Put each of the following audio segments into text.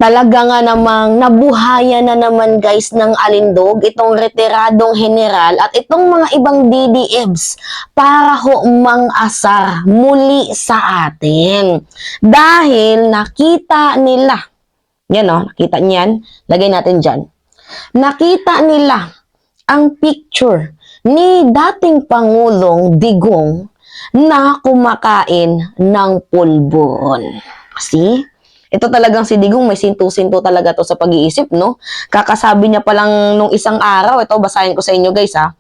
Talaga nga namang nabuhayan na naman guys ng alindog itong retiradong general at itong mga ibang DDEBs para ho mang-asar muli sa atin. Dahil nakita nila, yan o, nakita niyan, lagay natin dyan. Nakita nila ang picture ni dating Pangulong Digong na kumakain ng pulburon. See? Ito talagang si Digong, may sinto-sinto talaga to sa pag-iisip, no? Kakasabi niya pa lang nung isang araw, ito basahin ko sa inyo guys ha.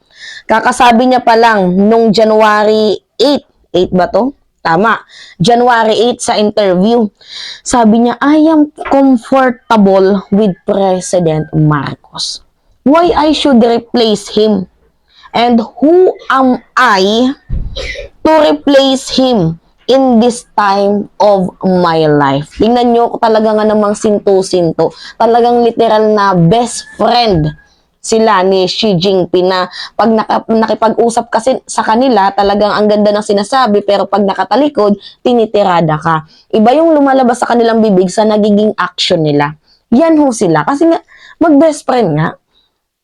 Kakasabi niya pa lang nung January 8 ba to? Tama, January 8 sa interview. Sabi niya, I am comfortable with President Marcos. Why I should replace him? And who am I to replace him in this time of my life? Tingnan nyo, talaga nga namang sinto-sinto. Talagang literal na best friend sila ni Xi Jinping na pag nakipag-usap kasi sa kanila, talagang ang ganda ng sinasabi, pero pag nakatalikod, tinitirada ka. Iba yung lumalabas sa kanilang bibig sa nagiging action nila. Yan ho sila. Kasi nga, mag-best friend nga.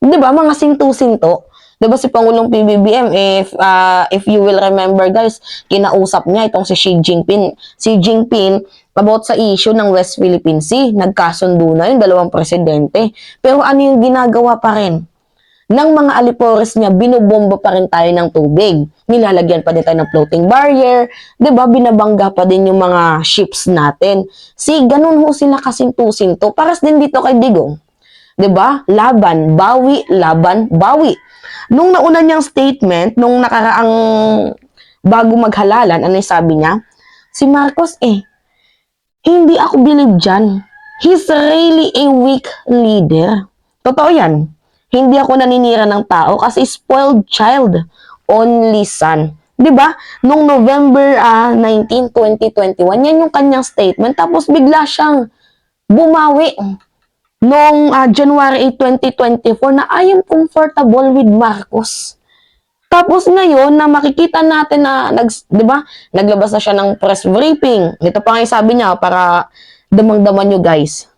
Diba, mga sinto-sinto. Diba si Pangulong PBBM, if you will remember guys, kinausap niya itong si Xi Jinping. Xi Jinping, about sa issue ng West Philippine Sea, nagkasundo na yung dalawang presidente. Pero ano yung ginagawa pa rin? Ng mga alipores niya, binubomba pa rin tayo ng tubig. Nilalagyan pa din tayo ng floating barrier. Diba, binabangga pa din yung mga ships natin. Ganun ho sila kasinto-sinto. Paras din dito kay Digong. Diba? Laban, bawi, laban, bawi. Nung nauna niyang statement, nung nakaraang bago maghalalan, ano yung sabi niya? Si Marcos hindi ako believe dyan. He's really a weak leader. Totoo yan. Hindi ako naninira ng tao kasi spoiled child, only son. Diba? Nung November 19, 2021, yan yung kanyang statement. Tapos bigla siyang bumawi. Noong January 8, 2024 na I am comfortable with Marcos. Tapos ngayon na makikita natin na 'di ba? Naglabas na siya ng press briefing. Ito pa nga yung sabi niya para damang-daman nyo guys.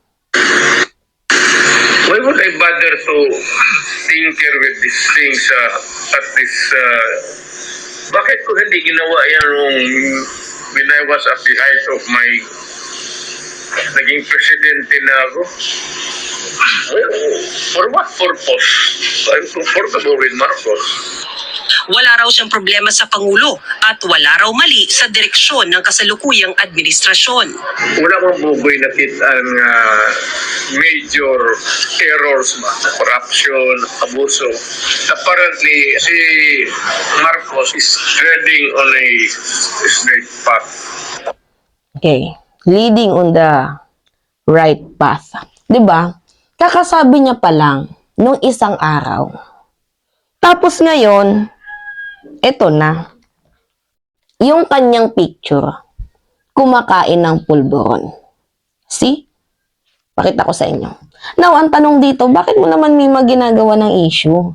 Why would I bother to tinker with these things at this bakit ko hindi ginawa yan when I was at the height of my naging presidente na ako? Well, for what purpose? I'm comfortable with Marcos. Wala raw siyang problema sa Pangulo at wala raw mali sa direksyon ng kasalukuyang administrasyon. Wala mong bugoy na ang major errors, corruption, abuso. Apparently, si Marcos is treading on a straight path. Okay. Leading on the right path. 'Di ba? Kakasabi niya pa lang nung isang araw. Tapos ngayon, eto na. Yung kanyang picture, kumakain ng pulburon. See? Pakita ko sa inyo. Now, ang tanong dito, bakit mo naman may ginagawa ng issue?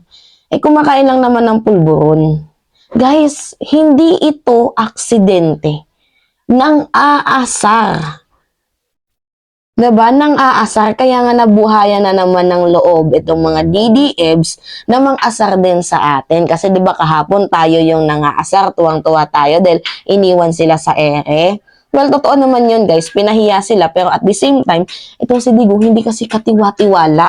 Kumakain lang naman ng pulburon. Guys, hindi ito aksidente. Nang aasar. Diba? Nang aasar. Kaya nga nabuhayan na naman ng loob itong mga DDEBs na mang-asar din sa atin. Kasi diba kahapon tayo yung nang-aasar. Tuwang-tuwa tayo dahil iniwan sila sa ere. Well, totoo naman yun guys. Pinahiya sila. Pero at the same time, itong si Digong hindi kasi katiwa-tiwala.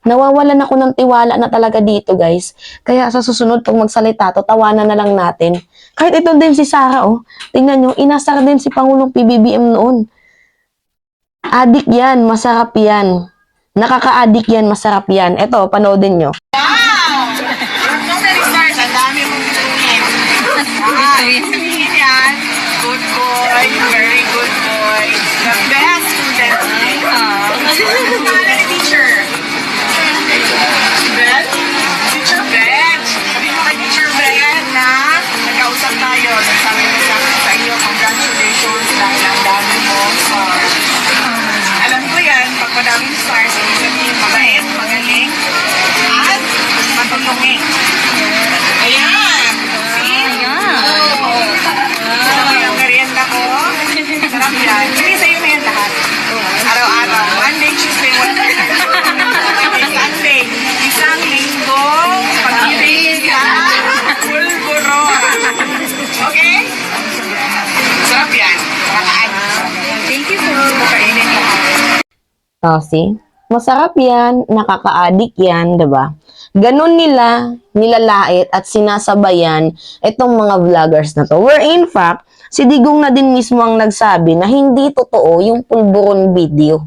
Nawawalan ako ng tiwala na talaga dito guys. Kaya sa susunod pag magsalita to, tawanan na lang natin. Kahit ito din si Sara tingnan nyo, inasar din si Pangulong PBBM noon. Adik yan, masarap yan. Nakaka-adik yan, masarap yan. Ito, panoodin nyo. Wow! So many stars, ang dami mong bituin. Bituin yan. Good boy, very good boy. The best student. Pangalan ni teacher. Ben? Teacher Ben. Sabi mo kay Teacher Ben na nagkausap tayo. Sabi mo sa iyo, congratulations dahil ang dami mo stars. Alam ko yan, pag madaming stars, ibig sabihin mabait, magaling, at matulungin. Ayan! See? Ayan! See? Masarap yan, nakaka-addict yan, 'di ba? Ganon nila nilalait at sinasabayan itong mga vloggers na to. Where in fact, si Digong na din mismo ang nagsabi na hindi totoo yung pulburon video.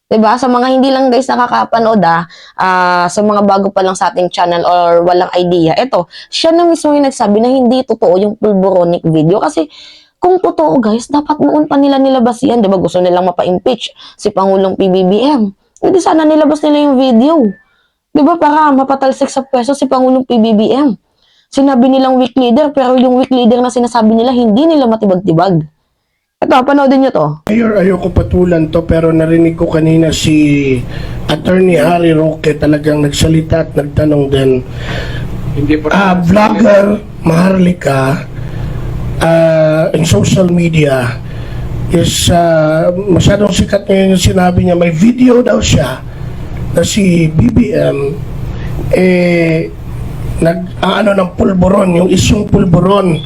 'Di ba? Sa mga hindi lang guys nakakapanood sa mga bago pa lang sa ating channel or walang idea, eto, siya na mismo yung nagsabi na hindi totoo yung pulboronic video kasi kung totoo guys, dapat noon pa nila nilabas yan. 'Di ba? Gusto nilang mapa-impeach si Pangulong PBBM. Hindi sana nilabas nila yung video. 'Di ba? Para mapatalsik sa pwesto si Pangulong PBBM. Sinabi nilang weak leader pero yung weak leader na sinasabi nila hindi nila matibag-tibag. Ito, panoodin nyo to. Mayor, ayoko patulan to pero narinig ko kanina si Attorney Harry Roque talagang nagsalita at nagtanong din. Vlogger Maharlika in social media is masyadong sikat ngayon yung sinabi niya. May video daw siya na si BBM ano ng pulburon, yung isyong pulburon,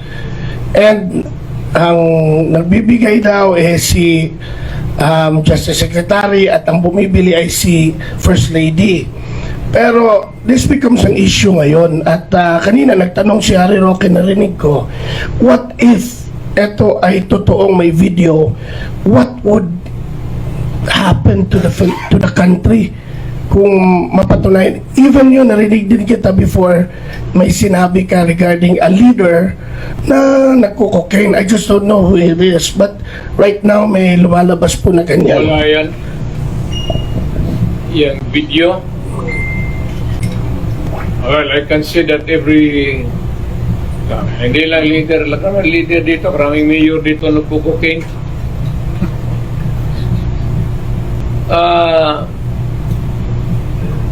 and ang nagbibigay daw si Justice Secretary at ang bumibili ay si First Lady. Pero this becomes an issue ngayon at kanina nagtanong si Harry Roque, narinig ko, what if ito ay totoong may video, what would happen to the country kung mapatunayan? Even yun, narinig din kita before, may sinabi ka regarding a leader na nagko-cocaine. I just don't know who it is, but right now may lumalabas po na ganyan. Wala yan. Yan, video. Well, I can say that every hindi lang leader, maraming leader dito, maraming mayor dito nagko-cocaine.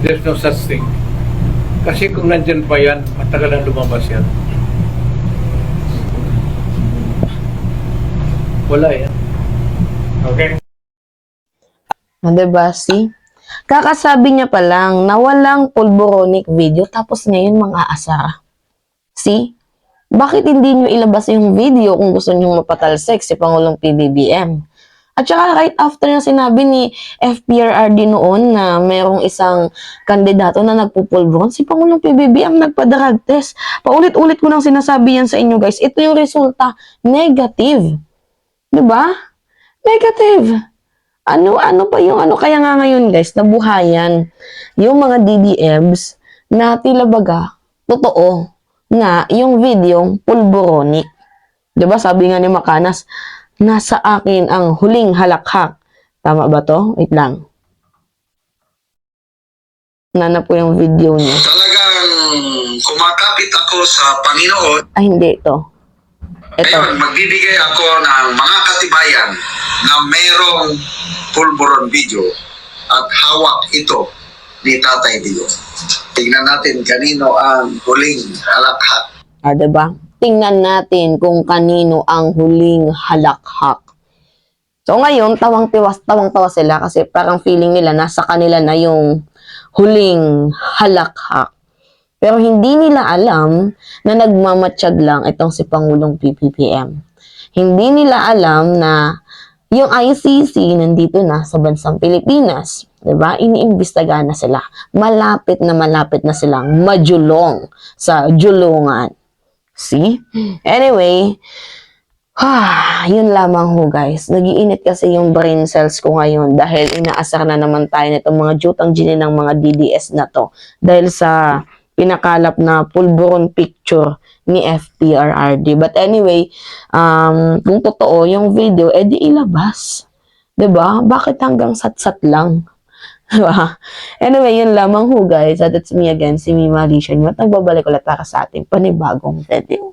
There's no such thing. Kasi kung nandyan pa yan, matagal na lumabas yan. Wala yan. Okay? Diba, see? Kakasabi niya pa lang na walang pulboronic video tapos ngayon mga asara. See? Bakit hindi nyo ilabas yung video kung gusto nyo mapatalsik si Pangulong PBBM? At saka right after na sinabi ni FPRRD noon na mayroong isang kandidato na nagpupulburon, si Pangulong PBBM nagpa-drug test. Paulit-ulit ko nang sinasabi yan sa inyo guys. Ito yung resulta. Negative. Diba? Negative. Ano pa yung ano? Kaya nga ngayon guys, nabuhayan yung mga DDMs na tila baga, totoo nga yung video pulboronic. Diba? Sabi nga ni Makanas, nasa akin ang huling halakhak. Tama ba to? Wait lang. Nanap ko yung video niya. Talagang kumakapit ako sa Panginoon. Ay, hindi ito. Ito. Ngayon, magbibigay ako ng mga katibayan na merong pulburon video at hawak ito ni Tatay Dio. Tingnan natin kanino ang huling halakhak. Diba? Tingnan natin kung kanino ang huling halakhak. So ngayon, tawang-tawa sila kasi parang feeling nila nasa kanila na yung huling halakhak. Pero hindi nila alam na nagmamatsyag lang itong si Pangulong PBBM. Hindi nila alam na yung ICC nandito na sa bansang Pilipinas. Diba? Iniimbestigahan na sila. Malapit na silang majulong sa julungan. See? Anyway, yun lamang ho guys. Nagiinit kasi yung brain cells ko ngayon dahil inaasar na naman tayo nitong mga jutang ng mga DDS na to. Dahil sa pinakalap na pulburon picture ni FPRRD. But anyway, kung totoo yung video, edi ilabas. 'Di ba? Bakit hanggang sat-sat lang? Diba? Anyway, yun lamang ho guys. At it's me again, si Mima Alicia. At nagbabalik ulit para sa ating panibagong video.